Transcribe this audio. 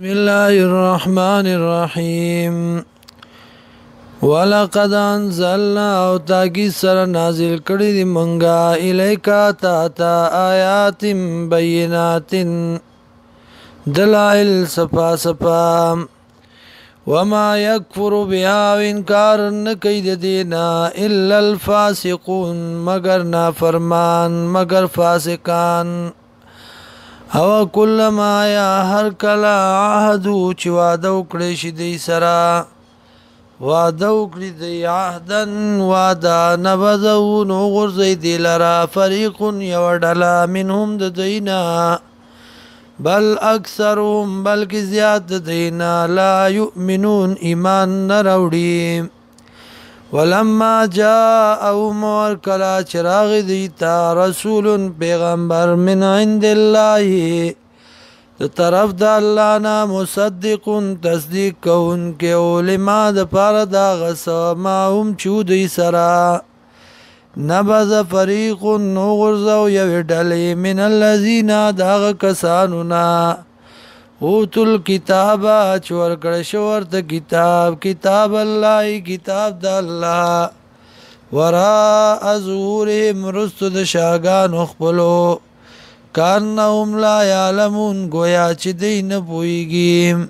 بسم الله الرحمن الرحيم ولقد انزلنا او تاکی سر نازل کړي دي منګه الیکا تا آیات بینات دلائل صفا صفا وما يكفر بها انکار نکید دینا الا الفاسقون مگر نافرمان مگر فاسقان او کلما یا هر کلا عهدو چې واده وکړي شي دی سره واده وکړي دی عهدن واده نبذو نو غرزي دی لرا فریق یو ډله منهم د دینا بل اکثرهم بلکې زیات د دینا لا یؤمنون ایمان نه راوړي ولما جاءهم ورکلا چراغ دیتا رسول پیغمبر من عند الله د طرف د الله نه مصدق تصدیق کون کې علما د پاره دا غس ما هم چودي سرا نبذ فريق نغرزو یو ډلې من الذين داغ کسانونا اوتل کتاب چور کړه شور د کتاب الله کتاب د الله ورا ازورهم رست د شاګان خپلو کانهم لا يعلمون گویا چې دین پويږي